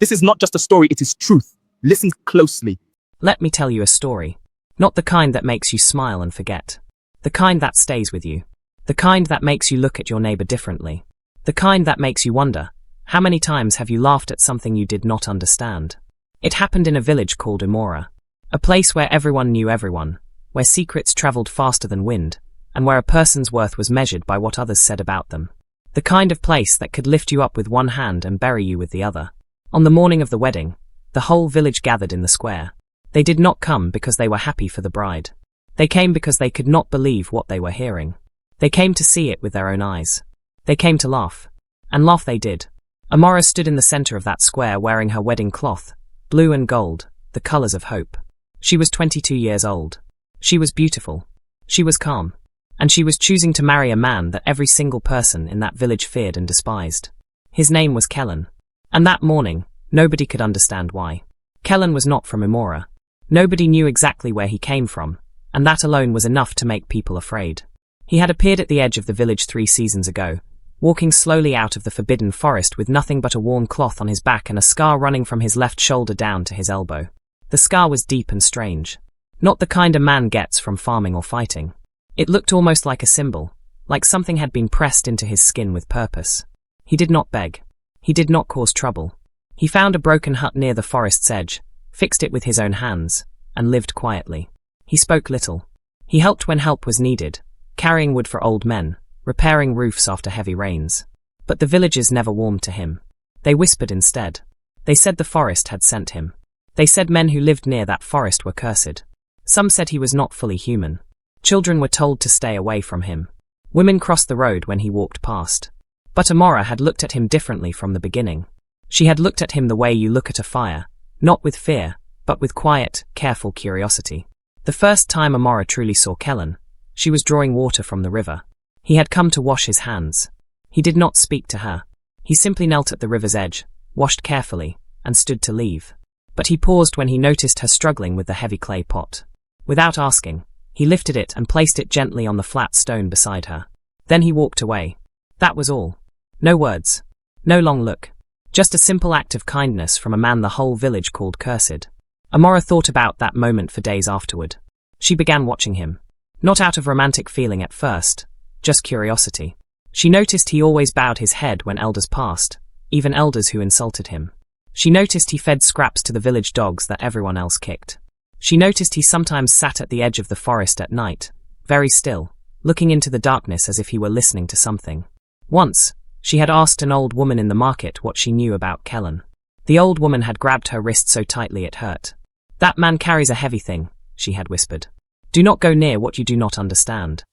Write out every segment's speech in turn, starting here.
This is not just a story, it is truth. Listen closely. Let me tell you a story. Not the kind that makes you smile and forget. The kind that stays with you. The kind that makes you look at your neighbor differently. The kind that makes you wonder, how many times have you laughed at something you did not understand? It happened in a village called Umora. A place where everyone knew everyone, where secrets traveled faster than wind, and where a person's worth was measured by what others said about them. The kind of place that could lift you up with one hand and bury you with the other. On the morning of the wedding, the whole village gathered in the square. They did not come because they were happy for the bride. They came because they could not believe what they were hearing. They came to see it with their own eyes. They came to laugh. And laugh they did. Umora stood in the center of that square wearing her wedding cloth, blue and gold, the colors of hope. She was 22 years old. She was beautiful. She was calm. And she was choosing to marry a man that every single person in that village feared and despised. His name was Kellen. And that morning, nobody could understand why. Kellen was not from Umora. Nobody knew exactly where he came from, and that alone was enough to make people afraid. He had appeared at the edge of the village 3 seasons ago, walking slowly out of the forbidden forest with nothing but a worn cloth on his back and a scar running from his left shoulder down to his elbow. The scar was deep and strange. Not the kind a man gets from farming or fighting. It looked almost like a symbol, like something had been pressed into his skin with purpose. He did not beg. He did not cause trouble. He found a broken hut near the forest's edge, fixed it with his own hands, and lived quietly. He spoke little. He helped when help was needed, carrying wood for old men, repairing roofs after heavy rains. But the villagers never warmed to him. They whispered instead. They said the forest had sent him. They said men who lived near that forest were cursed. Some said he was not fully human. Children were told to stay away from him. Women crossed the road when he walked past. But Umora had looked at him differently from the beginning. She had looked at him the way you look at a fire, not with fear, but with quiet, careful curiosity. The first time Umora truly saw Kellen, she was drawing water from the river. He had come to wash his hands. He did not speak to her. He simply knelt at the river's edge, washed carefully, and stood to leave. But he paused when he noticed her struggling with the heavy clay pot. Without asking, he lifted it and placed it gently on the flat stone beside her. Then he walked away. That was all. No words. No long look. Just a simple act of kindness from a man the whole village called cursed. Umora thought about that moment for days afterward. She began watching him. Not out of romantic feeling at first, just curiosity. She noticed he always bowed his head when elders passed, even elders who insulted him. She noticed he fed scraps to the village dogs that everyone else kicked. She noticed he sometimes sat at the edge of the forest at night, very still, looking into the darkness as if he were listening to something. Once, she had asked an old woman in the market what she knew about Kellen. The old woman had grabbed her wrist so tightly it hurt. "That man carries a heavy thing," she had whispered. "Do not go near what you do not understand."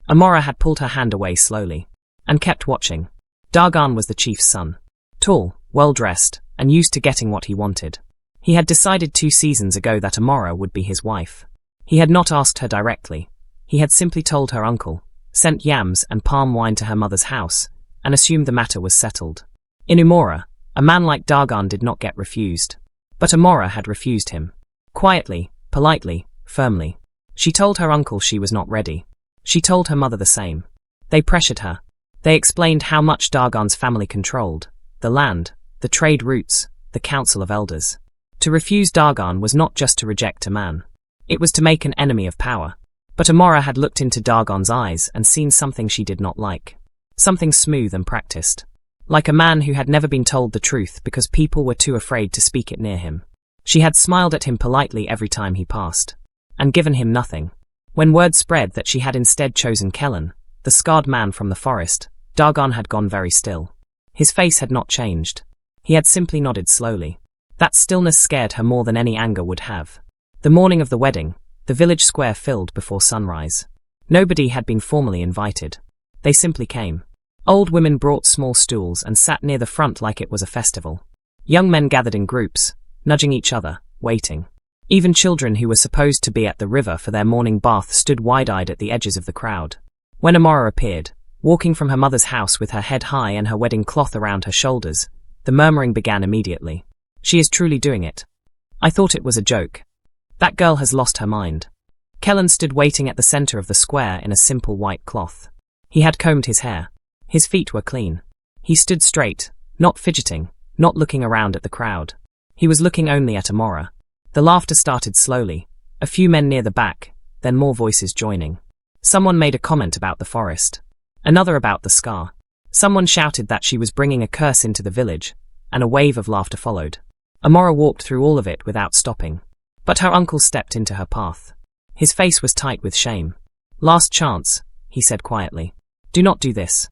Umora had pulled her hand away slowly, and kept watching. Dagon was the chief's son. Tall, well-dressed, and used to getting what he wanted. He had decided 2 seasons ago that Umora would be his wife. He had not asked her directly. He had simply told her uncle, sent yams and palm wine to her mother's house, and assumed the matter was settled. In Umora, a man like Dagon did not get refused. But Umora had refused him. Quietly, politely, firmly. She told her uncle she was not ready. She told her mother the same. They pressured her. They explained how much Dagon's family controlled, the land, the trade routes, the council of elders. To refuse Dagon was not just to reject a man. It was to make an enemy of power. But Umora had looked into Dagon's eyes and seen something she did not like. Something smooth and practiced. Like a man who had never been told the truth because people were too afraid to speak it near him. She had smiled at him politely every time he passed. And given him nothing. When word spread that she had instead chosen Kellen, the scarred man from the forest, Dagon had gone very still. His face had not changed. He had simply nodded slowly. That stillness scared her more than any anger would have. The morning of the wedding, the village square filled before sunrise. Nobody had been formally invited. They simply came. Old women brought small stools and sat near the front like it was a festival. Young men gathered in groups, nudging each other, waiting. Even children who were supposed to be at the river for their morning bath stood wide-eyed at the edges of the crowd. When Umora appeared, walking from her mother's house with her head high and her wedding cloth around her shoulders, the murmuring began immediately. "She is truly doing it. I thought it was a joke. That girl has lost her mind." Kellen stood waiting at the center of the square in a simple white cloth. He had combed his hair. His feet were clean. He stood straight, not fidgeting, not looking around at the crowd. He was looking only at Amora. The laughter started slowly, a few men near the back, then more voices joining. Someone made a comment about the forest. Another about the scar. Someone shouted that she was bringing a curse into the village, and a wave of laughter followed. Amora walked through all of it without stopping. But her uncle stepped into her path. His face was tight with shame. "Last chance," he said quietly. "Do not do this."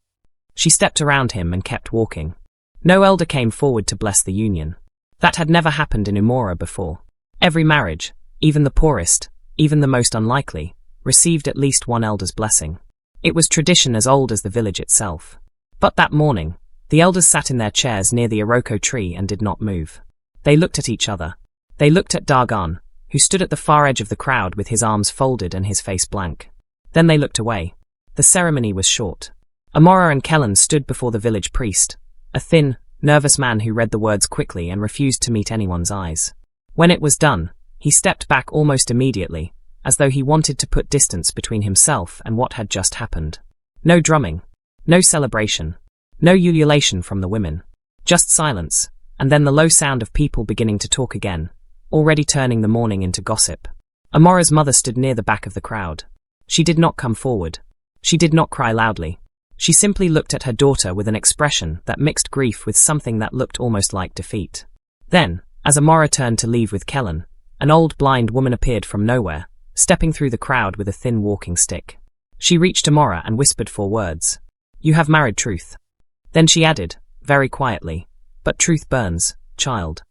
She stepped around him and kept walking. No elder came forward to bless the union. That had never happened in Umora before. Every marriage, even the poorest, even the most unlikely, received at least one elder's blessing. It was tradition as old as the village itself. But that morning, the elders sat in their chairs near the Iroko tree and did not move. They looked at each other. They looked at Dagon, who stood at the far edge of the crowd with his arms folded and his face blank. Then they looked away. The ceremony was short. Amora and Kellen stood before the village priest, a thin, nervous man who read the words quickly and refused to meet anyone's eyes. When it was done, he stepped back almost immediately, as though he wanted to put distance between himself and what had just happened. No drumming, no celebration, no ululation from the women. Just silence, and then the low sound of people beginning to talk again, already turning the morning into gossip. Amora's mother stood near the back of the crowd. She did not come forward. She did not cry loudly. She simply looked at her daughter with an expression that mixed grief with something that looked almost like defeat. Then, as Amora turned to leave with Kellen, an old blind woman appeared from nowhere, stepping through the crowd with a thin walking stick. She reached Amora and whispered 4 words. "You have married truth." Then she added, very quietly, "But truth burns, child."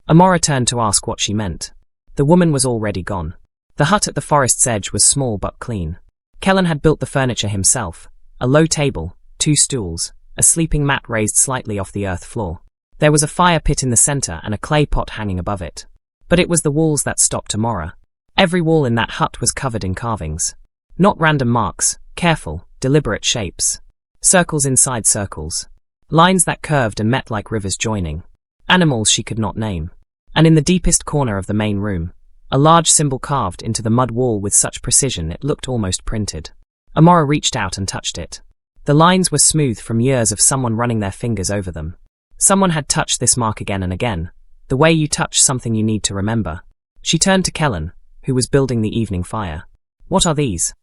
Amora turned to ask what she meant. The woman was already gone. The hut at the forest's edge was small but clean. Kellen had built the furniture himself, a low table, 2 stools, a sleeping mat raised slightly off the earth floor. There was a fire pit in the center and a clay pot hanging above it. But it was the walls that stopped Amora. Every wall in that hut was covered in carvings. Not random marks, careful, deliberate shapes. Circles inside circles. Lines that curved and met like rivers joining. Animals she could not name. And in the deepest corner of the main room, a large symbol carved into the mud wall with such precision it looked almost printed. Amora reached out and touched it. The lines were smooth from years of someone running their fingers over them. Someone had touched this mark again and again, the way you touch something you need to remember. She turned to Kellen, who was building the evening fire. "What are these?"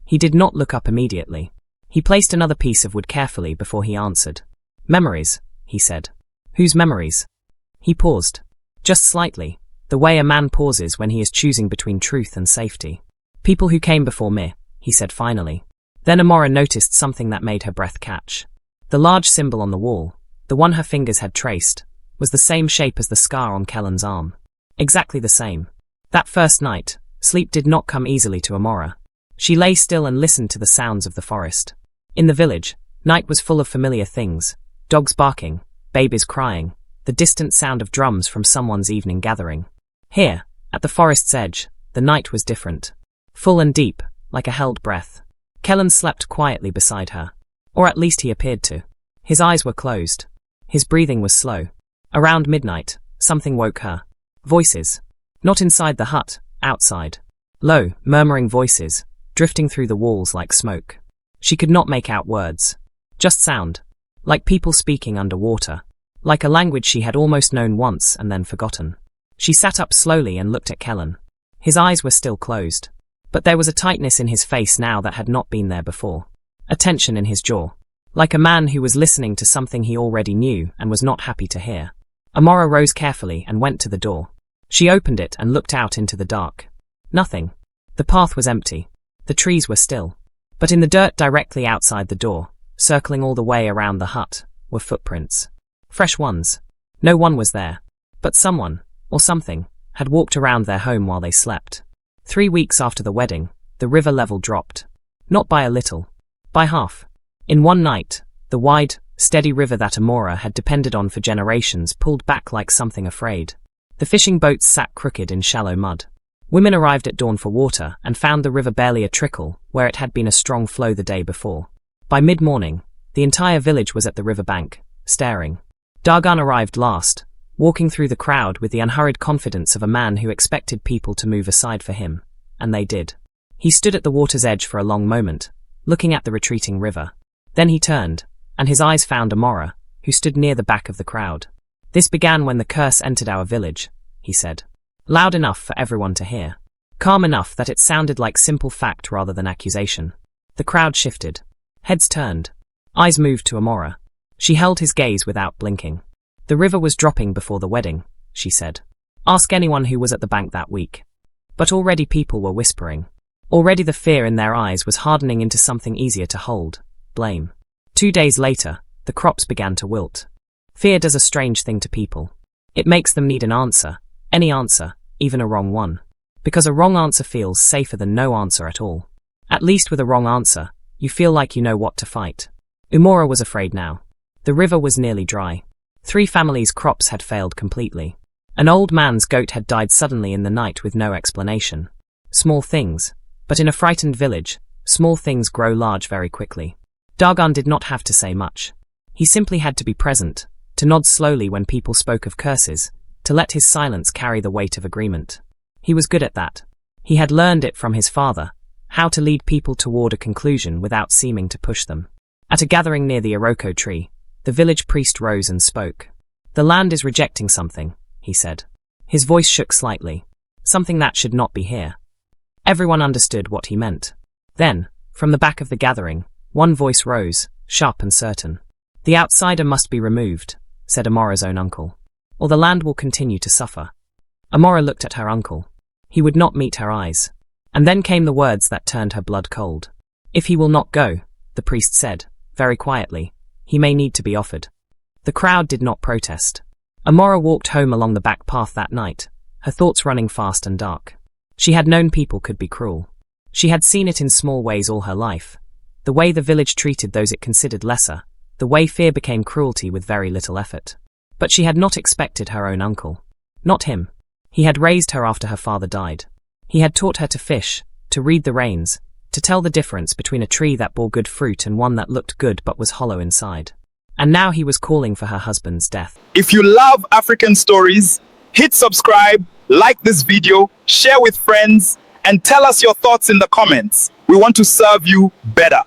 He did not look up immediately. He placed another piece of wood carefully before he answered. "Memories," he said. "Whose memories?" He paused. Just slightly, the way a man pauses when he is choosing between truth and safety. "People who came before me," he said finally. Then Amora noticed something that made her breath catch. The large symbol on the wall, the one her fingers had traced, was the same shape as the scar on Kellen's arm. Exactly the same. That first night, sleep did not come easily to Amora. She lay still and listened to the sounds of the forest. In the village, night was full of familiar things: dogs barking, babies crying, the distant sound of drums from someone's evening gathering. Here, at the forest's edge, the night was different. Full and deep, like a held breath. Kellen slept quietly beside her. Or at least he appeared to. His eyes were closed. His breathing was slow. Around midnight, something woke her. Voices. Not inside the hut, outside. Low, murmuring voices, drifting through the walls like smoke. She could not make out words. Just sound. Like people speaking underwater. Like a language she had almost known once and then forgotten. She sat up slowly and looked at Kellen. His eyes were still closed. But there was a tightness in his face now that had not been there before. A tension in his jaw. Like a man who was listening to something he already knew and was not happy to hear. Amora rose carefully and went to the door. She opened it and looked out into the dark. Nothing. The path was empty. The trees were still. But in the dirt directly outside the door, circling all the way around the hut, were footprints. Fresh ones. No one was there. But someone, or something, had walked around their home while they slept. 3 weeks after the wedding, the river level dropped. Not by a little. By half. In one night, the wide, steady river that Amora had depended on for generations pulled back like something afraid. The fishing boats sat crooked in shallow mud. Women arrived at dawn for water and found the river barely a trickle where it had been a strong flow the day before. By mid-morning, the entire village was at the river bank, staring. Dagon arrived last, walking through the crowd with the unhurried confidence of a man who expected people to move aside for him, and they did. He stood at the water's edge for a long moment, looking at the retreating river. Then he turned, and his eyes found Amora, who stood near the back of the crowd. This began when the curse entered our village, he said. Loud enough for everyone to hear. Calm enough that it sounded like simple fact rather than accusation. The crowd shifted. Heads turned. Eyes moved to Amora. She held his gaze without blinking. The river was dropping before the wedding, she said. Ask anyone who was at the bank that week. But already people were whispering. Already the fear in their eyes was hardening into something easier to hold. Blame. 2 days later, the crops began to wilt. Fear does a strange thing to people. It makes them need an answer. Any answer, even a wrong one. Because a wrong answer feels safer than no answer at all. At least with a wrong answer, you feel like you know what to fight. Umora was afraid now. The river was nearly dry. 3 families' crops had failed completely. An old man's goat had died suddenly in the night with no explanation. Small things. But in a frightened village, small things grow large very quickly. Dagon did not have to say much. He simply had to be present, to nod slowly when people spoke of curses, to let his silence carry the weight of agreement. He was good at that. He had learned it from his father, how to lead people toward a conclusion without seeming to push them. At a gathering near the Iroko tree, the village priest rose and spoke. The land is rejecting something, he said. His voice shook slightly. Something that should not be here. Everyone understood what he meant. Then, from the back of the gathering, one voice rose, sharp and certain. The outsider must be removed, said Amora's own uncle, or the land will continue to suffer. Amora looked at her uncle. He would not meet her eyes. And then came the words that turned her blood cold. If he will not go, the priest said, very quietly, he may need to be offered. The crowd did not protest. Amora walked home along the back path that night, her thoughts running fast and dark. She had known people could be cruel. She had seen it in small ways all her life. The way the village treated those it considered lesser, the way fear became cruelty with very little effort. But she had not expected her own uncle. Not him. He had raised her after her father died. He had taught her to fish, to read the rains, to tell the difference between a tree that bore good fruit and one that looked good but was hollow inside. And now he was calling for her husband's death. If you love African stories, hit subscribe, like this video, share with friends, and tell us your thoughts in the comments. We want to serve you better.